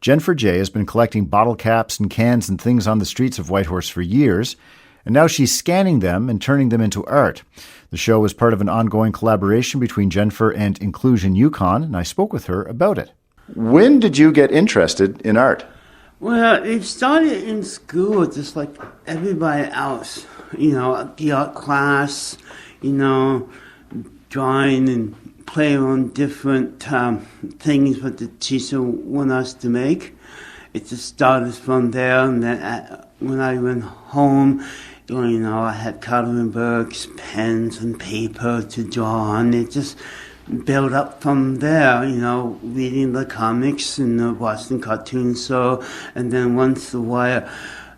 Jenffer J has been collecting bottle caps and cans and things on the streets of Whitehorse for years, and now she's scanning them and turning them into art. The show was part of an ongoing collaboration between Jenffer and Inclusion Yukon, and I spoke with her about it. When did you get interested in art? Well, it started in school just like everybody else. The art class, drawing and play on different things what the teacher want us to make. It just started from there, and then when I went home, I had coloring books, pens, and paper to draw on. It just built up from there, reading the comics and watching cartoons. And then once in a while,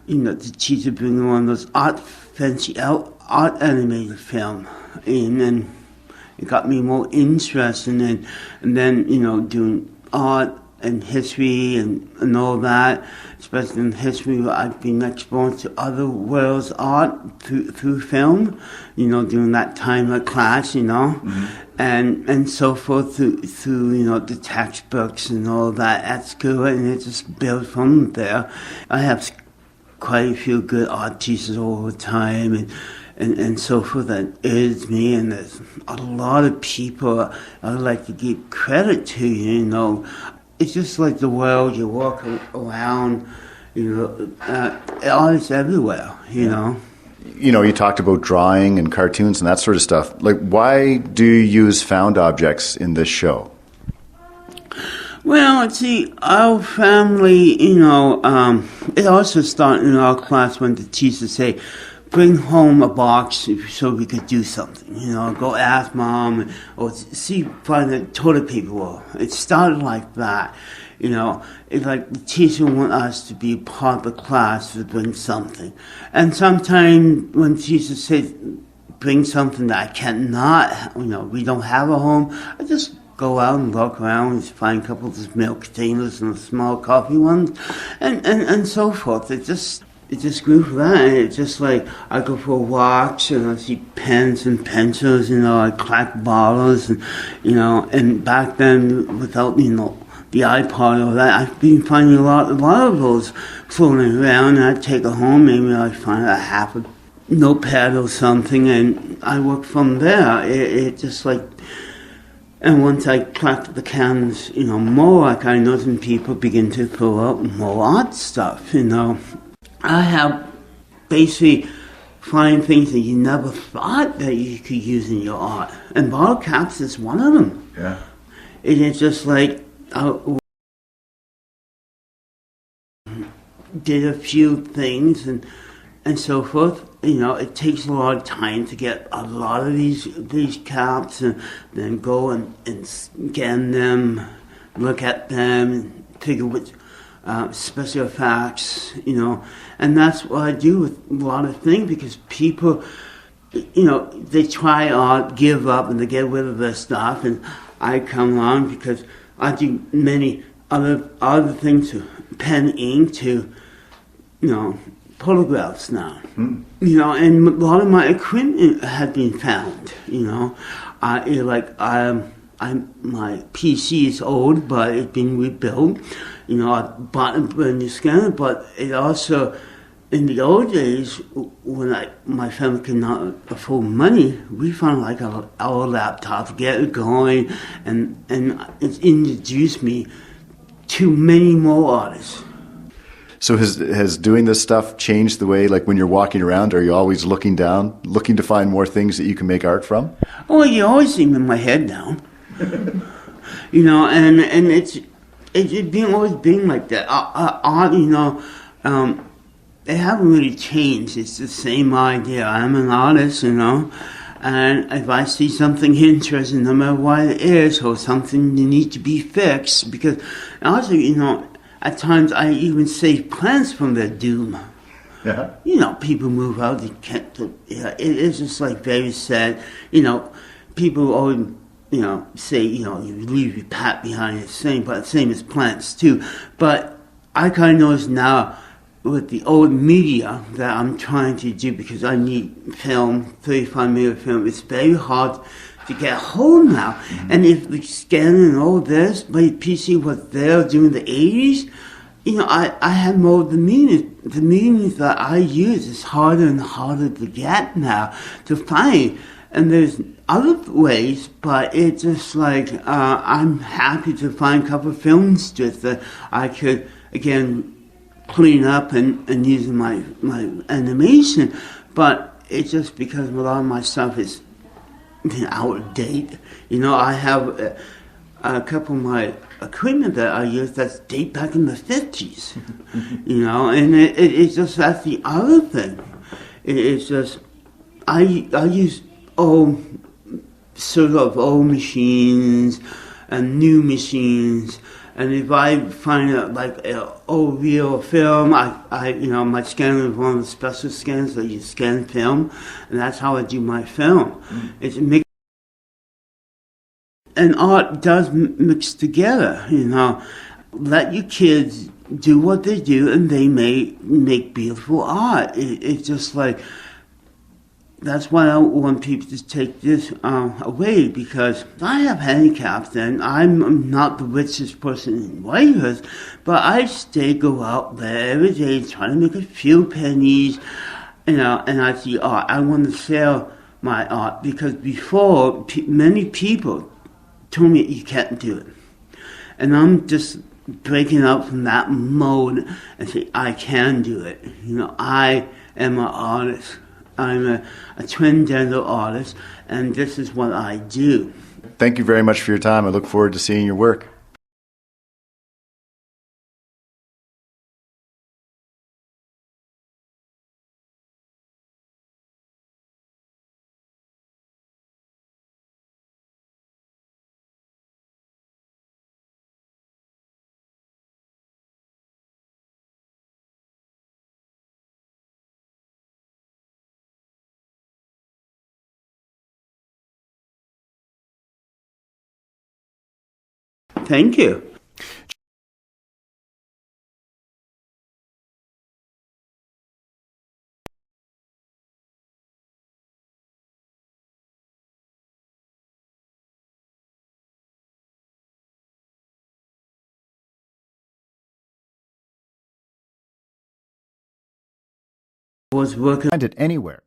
the teacher bring on those art animated film in, and it got me more interested in, and then, doing art and history and all that, especially in history. I've been exposed to other world's art through film, during that time of class, Mm-hmm. and so forth through the textbooks and all that at school, and it just built from there. I have quite a few good art teachers all the time, and so forth that aids me, and there's a lot of people I'd like to give credit to, It's just like the world, you walk around, art is everywhere, You talked about drawing and cartoons and that sort of stuff. Like, why do you use found objects in this show? Well, see, our family, it also started in our class when the teacher say, bring home a box so we could do something, go ask mom or find the toilet paper roll. It started like that, It's like the teacher want us to be part of the class to bring something. And sometimes when the teacher says, bring something that I cannot, we don't have a home, I just go out and walk around and find a couple of those milk containers and small coffee ones and so forth. It just grew from that, and it's just like I go for walks and I see pens and pencils, I collect bottles, and back then without, the iPod or that, I've been finding a lot of those floating around, and I take it home, maybe I find a half a notepad or something, and I work from there. It just like, and once I collect the cans, more, I kind of notice people begin to throw out more art stuff, I have basically find things that you never thought that you could use in your art. And bottle caps is one of them. Yeah. It is just like, I did a few things and so forth. It takes a lot of time to get a lot of these caps and then go and scan them, look at them, and figure which special effects, and that's what I do with a lot of things, because people, they try art, give up, and they get rid of their stuff, and I come along because I do many other things, to pen ink, to, photographs now, and a lot of my equipment had been found, my PC is old, but it's been rebuilt. I bought a brand new scanner, but it also, in the old days, when my family could not afford money, we found our laptop to get it going, and it's introduced me to many more artists. So has doing this stuff changed the way, like when you're walking around, are you always looking down, looking to find more things that you can make art from? Oh, you always see me with my head down. And it's always been like that. Art, it haven't really changed. It's the same idea. I'm an artist, and if I see something interesting, no matter what it is, or something that needs to be fixed, because also, at times I even save plants from their doom. Yeah. People move out, they can't, it is just like very sad. People always, say, you leave your pat behind the same, but the same as plants too. But I kind of notice now with the old media that I'm trying to do, because I need film, 35mm film, it's very hard to get hold now. Mm-hmm. And if the scanning and all this, my PC was there during the 80s, I have more the meanings. The meanings that I use is harder and harder to get now, to find. And there's other ways, but it's just like, I'm happy to find a couple of film strips that I could, again, clean up and use in my animation. But it's just because a lot of my stuff is out of date. I have a couple of my equipment that I use that's date back in the 50s. And it's just, that's the other thing. It's just, I use sort of old machines and new machines. And if I find an old reel film, my scanner is one of the special scanners that you scan film, and that's how I do my film. It's and art does mix together. Let your kids do what they do, and they may make beautiful art. It's just like, that's why I want people to take this away, because I have handicaps and I'm not the richest person in Whitehurst, but I go out there every day trying to make a few pennies, and I see art. I want to sell my art, because before, many people told me you can't do it. And I'm just breaking out from that mode and say, I can do it. I am an artist. I'm a transgender artist, and this is what I do. Thank you very much for your time. I look forward to seeing your work. Thank you. Was working Find it anywhere.